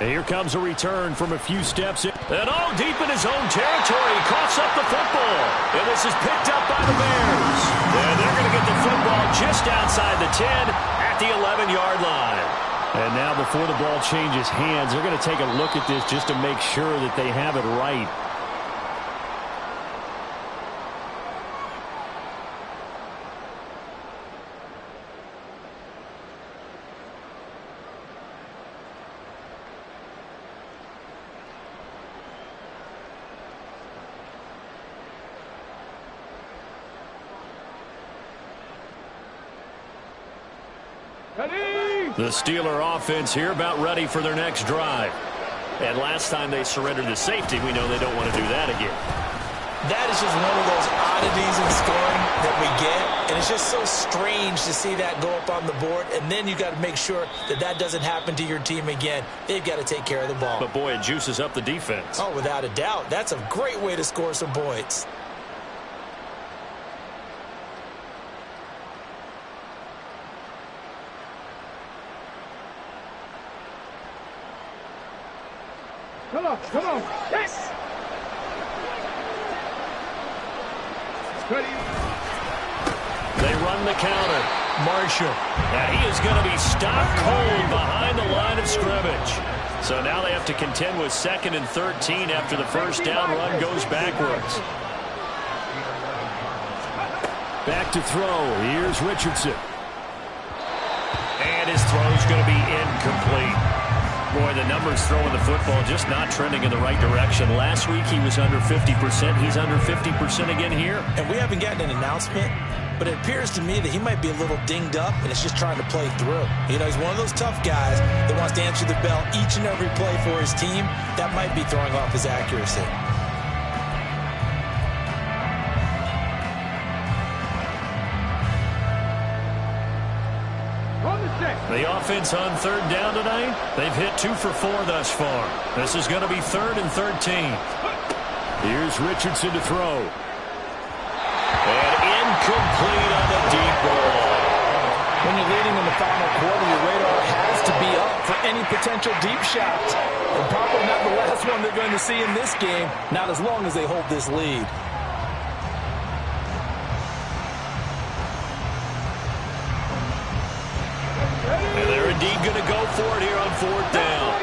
And here comes a return from a few steps in. And all deep in his own territory, coughs up the football. And this is picked up by the Bears. And they're going to get the football just outside the 10 at the 11-yard line. And now before the ball changes hands, they're going to take a look at this just to make sure that they have it right. The Steeler offense here about ready for their next drive. And last time they surrendered the safety, we know they don't want to do that again. That is just one of those oddities in scoring that we get. And it's just so strange to see that go up on the board. And then you got to make sure that that doesn't happen to your team again. They've got to take care of the ball. But, boy, it juices up the defense. Oh, without a doubt. That's a great way to score some points. Come on. Yes. Ready. They run the counter. Marshall. And he is going to be stopped cold behind the line of scrimmage. So now they have to contend with 2nd and 13 after the first down run goes backwards. Back to throw. Here's Richardson. And his throw's going to be incomplete. Boy, the numbers throwing the football just not trending in the right direction. Last week he was under 50%. He's under 50% again here. And we haven't gotten an announcement, but it appears to me that he might be a little dinged up and is just trying to play through. You know, he's one of those tough guys that wants to answer the bell each and every play for his team. That might be throwing off his accuracy. The offense on third down tonight, they've hit 2 for 4 thus far. This is going to be 3rd and 13. Here's Richardson to throw. And incomplete on the deep ball. When you're leading in the final quarter, your radar has to be up for any potential deep shots. And probably not the last one they're going to see in this game, not as long as they hold this lead. And they're indeed going to go for it here on 4th down.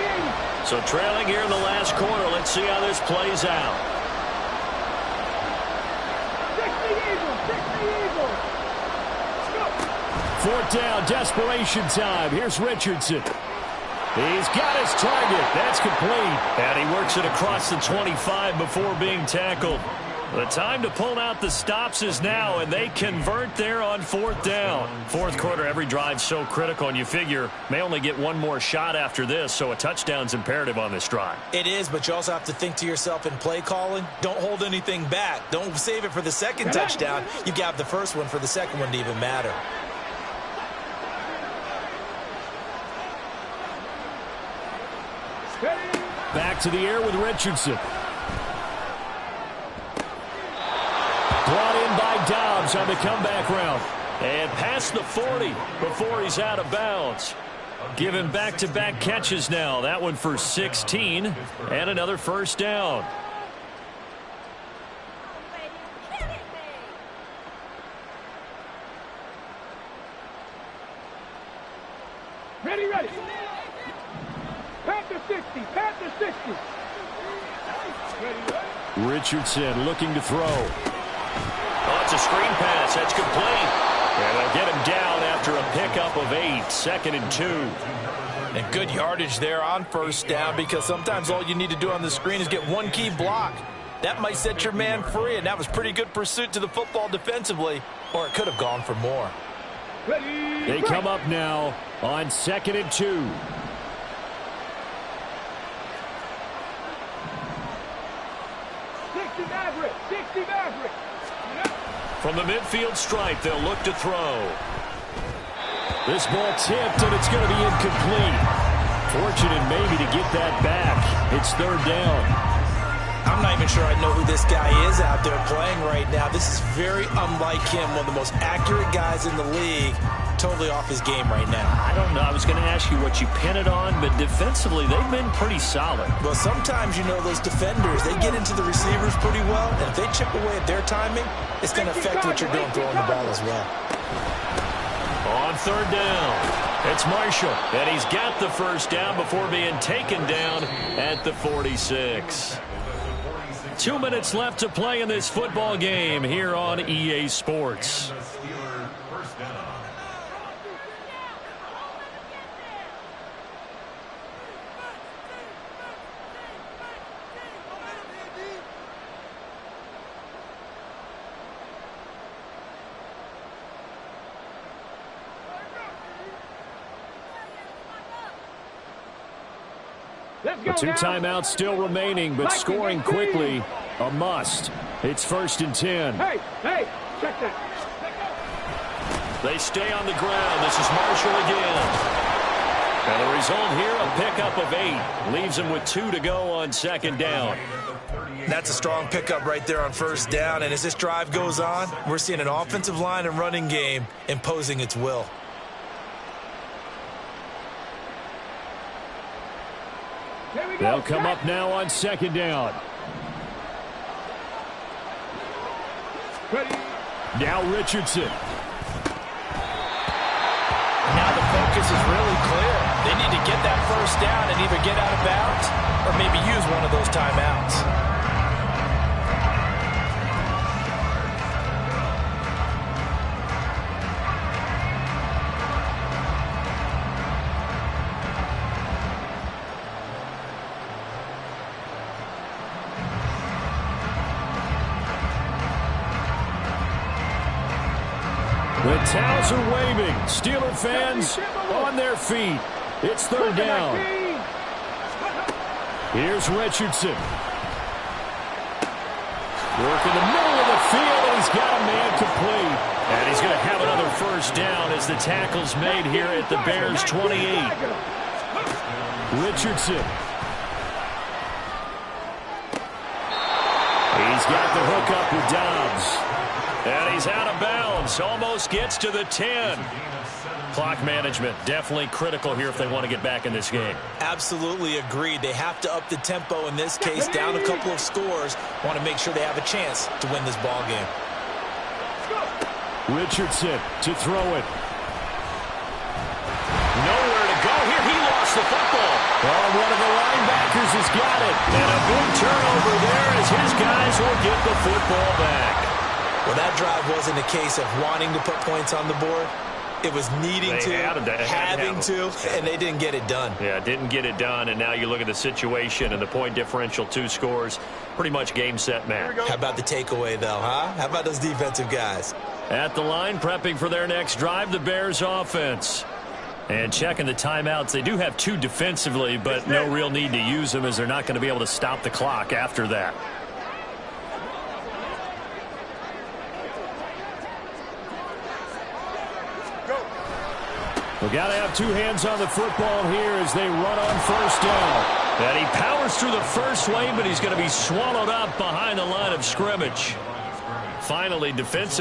So trailing here in the last quarter, let's see how this plays out. 4th down, desperation time. Here's Richardson. He's got his target. That's complete. And he works it across the 25 before being tackled. The time to pull out the stops is now, and they convert there on 4th down. 4th quarter, every drive so critical, and you figure may only get one more shot after this, so a touchdown's imperative on this drive. It is, but you also have to think to yourself in play calling, don't hold anything back. Don't save it for the second touchdown. You got the first one for the second one to even matter. Back to the air with Richardson. Brought in by Dobbs on the comeback route. And past the 40 before he's out of bounds. Given back-to-back catches now. That one for 16 and another first down. Ready. Panther 60. Panther 60. Ready. Richardson looking to throw. Oh, it's a screen pass. That's complete. And they'll get him down after a pickup of 8. 2nd and 2. And good yardage there on first down, because sometimes all you need to do on the screen is get one key block. That might set your man free, and that was pretty good pursuit to the football defensively, or it could have gone for more. Ready. They come up now on 2nd and 2. From the midfield stripe, they'll look to throw. This ball tipped, and it's going to be incomplete. Fortunate maybe to get that back. It's 3rd down. I'm not even sure I know who this guy is out there playing right now. This is very unlike him, one of the most accurate guys in the league. Totally off his game right now. I don't know. I was going to ask you what you pin it on, but defensively, they've been pretty solid. Well, sometimes, you know, those defenders, they get into the receivers pretty well, and if they chip away at their timing, it's going to affect what you're doing throwing the ball as well. On 3rd down, it's Marshall, and he's got the first down before being taken down at the 46. 2 minutes left to play in this football game here on EA Sports. The 2 timeouts still remaining, but scoring quickly, a must. It's 1st and 10. Hey, check that. They stay on the ground. This is Marshall again. And the result here, a pickup of 8. Leaves him with 2 to go on 2nd down. That's a strong pickup right there on first down, and as this drive goes on, we're seeing an offensive line and running game imposing its will. They'll come up now on 2nd down. Ready. Now Richardson. Now the focus is really clear. They need to get that first down and either get out of bounds or maybe use one of those timeouts. The towels are waving. Steeler fans on their feet. It's 3rd down. Here's Richardson. Work in the middle of the field, and he's got a man complete. And he's going to have another first down as the tackle's made here at the Bears' 28. Richardson. He's got the hook up with Dobbs. And he's out of bounds. Almost gets to the 10. Clock management definitely critical here if they want to get back in this game. Absolutely agreed. They have to up the tempo in this case, down a couple of scores. Want to make sure they have a chance to win this ball game. Richardson to throw it. Nowhere to go here. He lost the football. Oh, one of the linebackers has got it. And a big turnover there as his guys will get the football back. Well, that drive wasn't a case of wanting to put points on the board. It was needing having to, and they didn't get it done. Yeah, didn't get it done, and now you look at the situation and the point differential, 2 scores, pretty much game, set, match. How about the takeaway, though, huh? How about those defensive guys? At the line, prepping for their next drive, the Bears offense. And checking the timeouts. They do have 2 defensively, but no real need to use them as they're not going to be able to stop the clock after that. We've got to have 2 hands on the football here as they run on first down. And he powers through the first wave, but he's going to be swallowed up behind the line of scrimmage. Finally, defensive.